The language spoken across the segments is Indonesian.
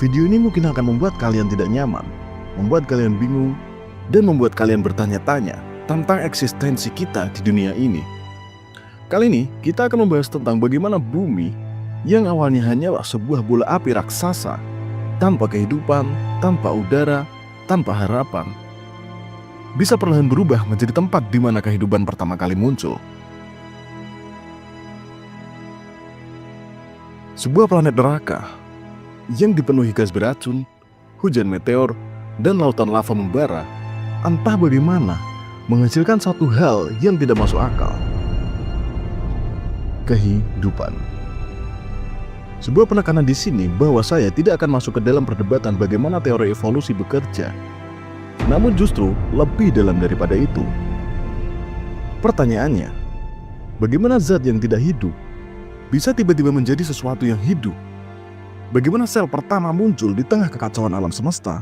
Video ini mungkin akan membuat kalian tidak nyaman, membuat kalian bingung, dan membuat kalian bertanya-tanya tentang eksistensi kita di dunia ini. Kali ini kita akan membahas tentang bagaimana bumi yang awalnya hanyalah sebuah bola api raksasa, tanpa kehidupan, tanpa udara, tanpa harapan, bisa perlahan berubah menjadi tempat di mana kehidupan pertama kali muncul. Sebuah planet neraka yang dipenuhi gas beracun, hujan meteor, dan lautan lava membara, entah bagaimana menghasilkan satu hal yang tidak masuk akal: kehidupan. Sebuah penekanan di sini bahwa saya tidak akan masuk ke dalam perdebatan bagaimana teori evolusi bekerja, namun justru lebih dalam daripada itu. Pertanyaannya, bagaimana zat yang tidak hidup bisa tiba-tiba menjadi sesuatu yang hidup? Bagaimana sel pertama muncul di tengah kekacauan alam semesta?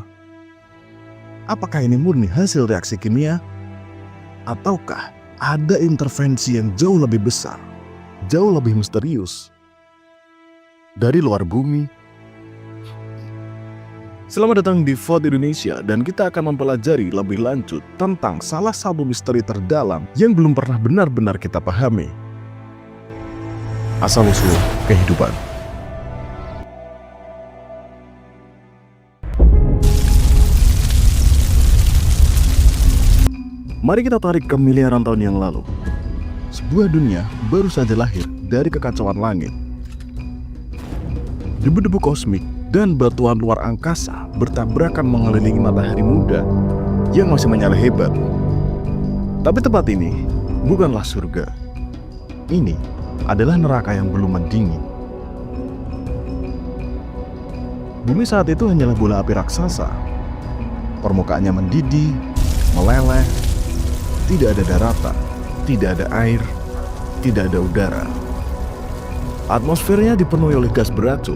Apakah ini murni hasil reaksi kimia? Ataukah ada intervensi yang jauh lebih besar, jauh lebih misterius dari luar bumi? Selamat datang di VOD Indonesia, dan kita akan mempelajari lebih lanjut tentang salah satu misteri terdalam yang belum pernah benar-benar kita pahami: asal-usul kehidupan. Mari kita tarik ke miliaran tahun yang lalu. Sebuah dunia baru saja lahir dari kekacauan langit. Debu-debu kosmik dan batuan luar angkasa bertabrakan mengelilingi matahari muda yang masih menyala hebat. Tapi tempat ini bukanlah surga. Ini adalah neraka yang belum mendingin. Bumi saat itu hanyalah bola api raksasa. Permukaannya mendidih, meleleh. Tidak ada daratan, tidak ada air, tidak ada udara. Atmosfernya dipenuhi oleh gas beracun,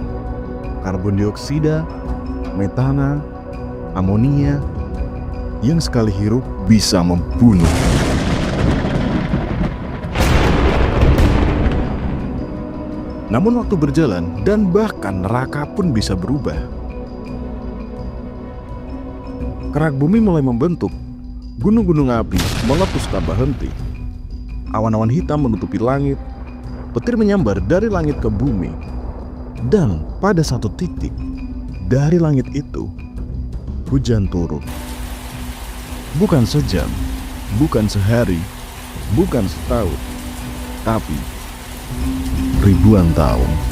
karbon dioksida, metana, amonia, yang sekali hirup bisa membunuh. Namun waktu berjalan dan bahkan neraka pun bisa berubah. Kerak bumi mulai membentuk. Gunung-gunung api meletus tanpa henti. Awan-awan hitam menutupi langit. Petir menyambar dari langit ke bumi. Dan pada satu titik dari langit itu, hujan turun. Bukan sejam, bukan sehari, bukan setahun, tapi ribuan tahun.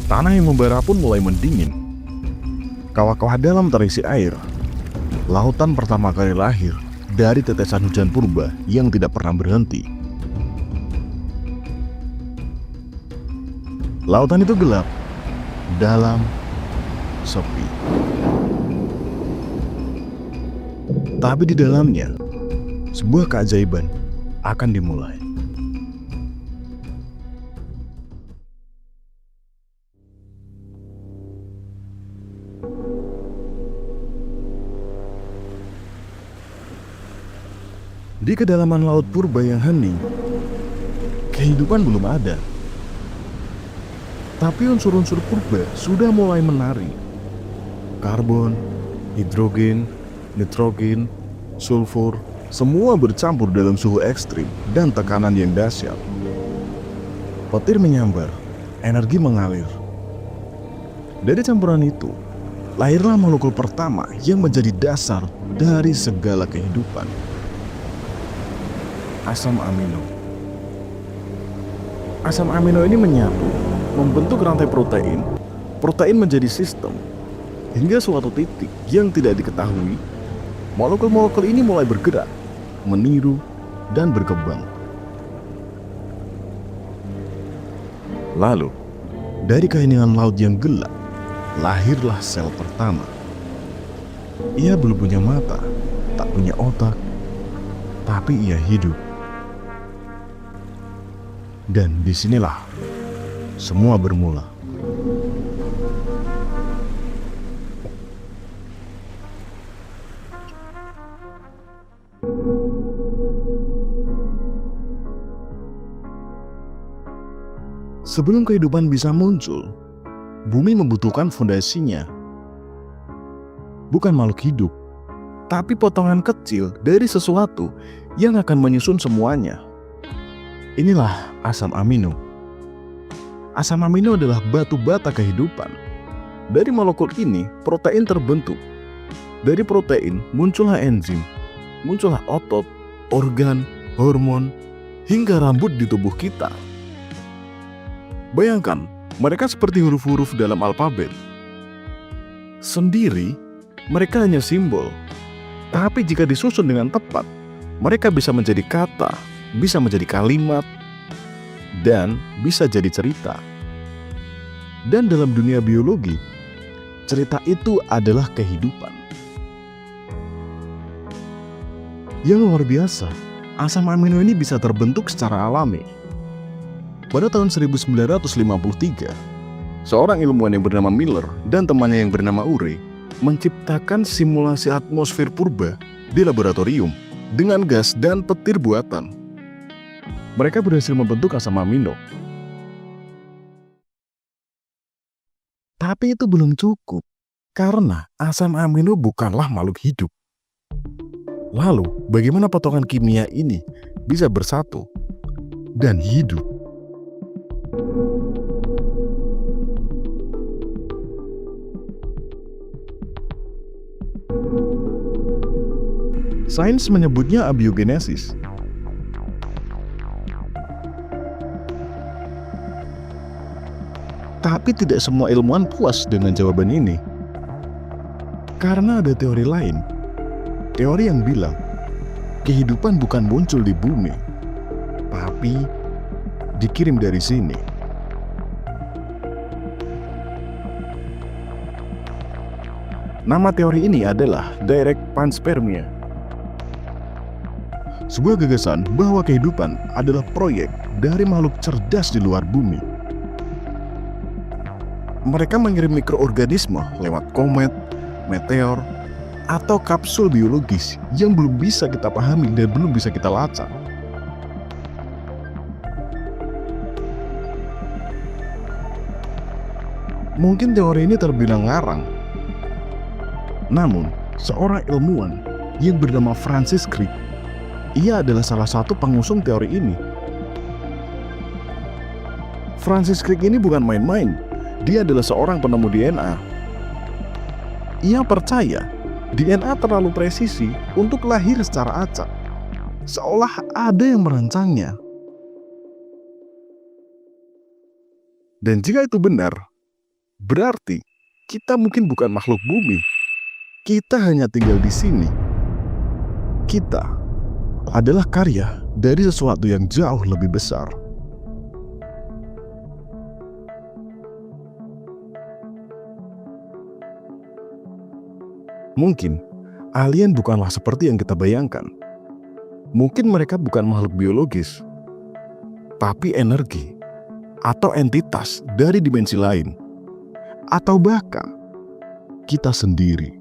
Tanah yang membara pun mulai mendingin. Kawah-kawah dalam terisi air. Lautan pertama kali lahir dari tetesan hujan purba yang tidak pernah berhenti. Lautan itu gelap, dalam, sepi. Tapi di dalamnya, sebuah keajaiban akan dimulai. Di kedalaman laut purba yang hening, kehidupan belum ada. Tapi unsur-unsur purba sudah mulai menari. Karbon, hidrogen, nitrogen, sulfur, semua bercampur dalam suhu ekstrim dan tekanan yang dahsyat. Petir menyambar, energi mengalir. Dari campuran itu, lahirlah molekul pertama yang menjadi dasar dari segala kehidupan: asam amino. Asam amino ini menyatu, membentuk rantai protein. Protein menjadi sistem. Hingga suatu titik yang tidak diketahui, molekul-molekul ini mulai bergerak, meniru, dan berkembang. Lalu, dari keheningan laut yang gelap, lahirlah sel pertama. Ia belum punya mata, tak punya otak, tapi ia hidup. Dan disinilah semua bermula. Sebelum kehidupan bisa muncul, bumi membutuhkan fondasinya. Bukan makhluk hidup, tapi potongan kecil dari sesuatu yang akan menyusun semuanya. Inilah asam amino. Asam amino adalah batu bata kehidupan. Dari molekul ini, protein terbentuk. Dari protein muncullah enzim, muncullah otot, organ, hormon, hingga rambut di tubuh kita. Bayangkan, mereka seperti huruf-huruf dalam alfabet. Sendiri, mereka hanya simbol. Tapi jika disusun dengan tepat, mereka bisa menjadi kata, bisa menjadi kalimat, dan bisa jadi cerita. Dan dalam dunia biologi, cerita itu adalah kehidupan. Yang luar biasa, asam amino ini bisa terbentuk secara alami. Pada tahun 1953, seorang ilmuwan yang bernama Miller dan temannya yang bernama Urey menciptakan simulasi atmosfer purba di laboratorium dengan gas dan petir buatan. Mereka berhasil membentuk asam amino. Tapi itu belum cukup, karena asam amino bukanlah makhluk hidup. Lalu, bagaimana potongan kimia ini bisa bersatu dan hidup? Sains menyebutnya abiogenesis. Tapi tidak semua ilmuwan puas dengan jawaban ini. Karena ada teori lain. Teori yang bilang, kehidupan bukan muncul di bumi, tapi dikirim dari sini. Nama teori ini adalah direct panspermia. Sebuah gagasan bahwa kehidupan adalah proyek dari makhluk cerdas di luar bumi. Mereka mengirim mikroorganisme lewat komet, meteor, atau kapsul biologis yang belum bisa kita pahami dan belum bisa kita lacak. Mungkin teori ini terbilang ngarang. Namun, seorang ilmuwan yang bernama Francis Crick, ia adalah salah satu pengusung teori ini. Francis Crick ini bukan main-main. Dia adalah seorang penemu DNA. Ia percaya DNA terlalu presisi untuk lahir secara acak, seolah ada yang merancangnya. Dan jika itu benar, berarti kita mungkin bukan makhluk bumi. Kita hanya tinggal di sini. Kita adalah karya dari sesuatu yang jauh lebih besar. Mungkin alien bukanlah seperti yang kita bayangkan. Mungkin mereka bukan makhluk biologis, tapi energi atau entitas dari dimensi lain, atau bahkan kita sendiri.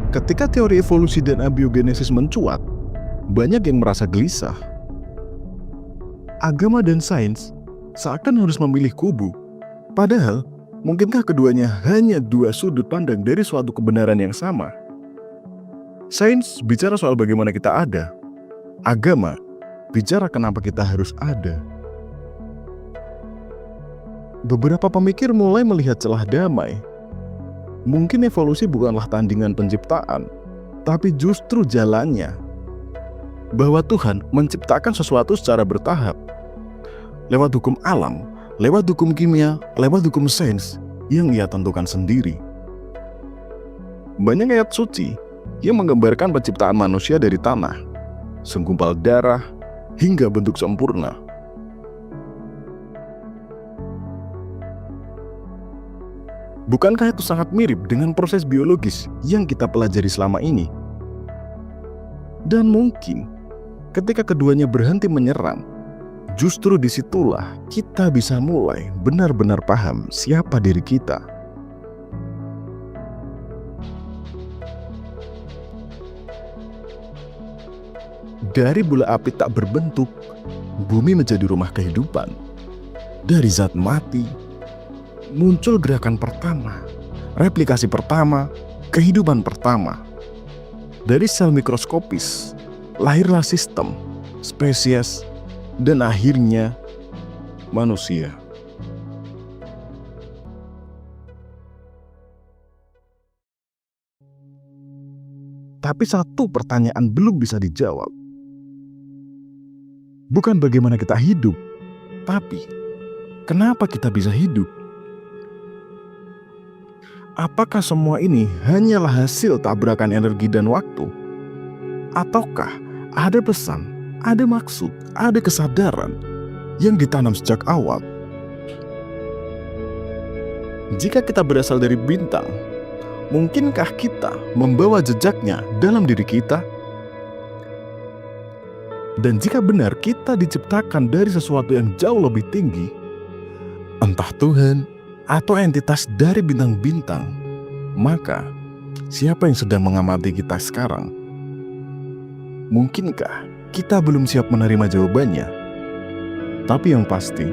Ketika teori evolusi dan abiogenesis mencuat, banyak yang merasa gelisah. Agama dan sains seakan harus memilih kubu. Padahal, mungkinkah keduanya hanya dua sudut pandang dari suatu kebenaran yang sama? Sains bicara soal bagaimana kita ada. Agama bicara kenapa kita harus ada. Beberapa pemikir mulai melihat celah damai. Mungkin evolusi bukanlah tandingan penciptaan, tapi justru jalannya. Bahwa Tuhan menciptakan sesuatu secara bertahap. Lewat hukum alam, lewat hukum kimia, lewat hukum sains yang Ia tentukan sendiri. Banyak ayat suci yang menggambarkan penciptaan manusia dari tanah, segumpal darah, hingga bentuk sempurna. Bukankah itu sangat mirip dengan proses biologis yang kita pelajari selama ini? Dan mungkin ketika keduanya berhenti menyerang, justru disitulah kita bisa mulai benar-benar paham siapa diri kita. Dari bola api tak berbentuk, bumi menjadi rumah kehidupan. Dari zat mati, muncul gerakan pertama, replikasi pertama, kehidupan pertama. Dari sel mikroskopis, lahirlah sistem, spesies, dan akhirnya manusia. Tapi satu pertanyaan belum bisa dijawab. Bukan bagaimana kita hidup, tapi kenapa kita bisa hidup? Apakah semua ini hanyalah hasil tabrakan energi dan waktu? Ataukah ada pesan, ada maksud, ada kesadaran yang ditanam sejak awal? Jika kita berasal dari bintang, mungkinkah kita membawa jejaknya dalam diri kita? Dan jika benar kita diciptakan dari sesuatu yang jauh lebih tinggi, entah Tuhan atau entitas dari bintang-bintang, maka siapa yang sedang mengamati kita sekarang? Mungkinkah kita belum siap menerima jawabannya? Tapi yang pasti,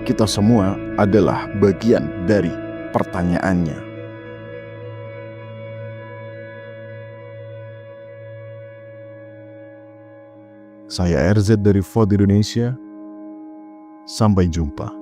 kita semua adalah bagian dari pertanyaannya. Saya RZ dari Vote Indonesia. Sampai jumpa.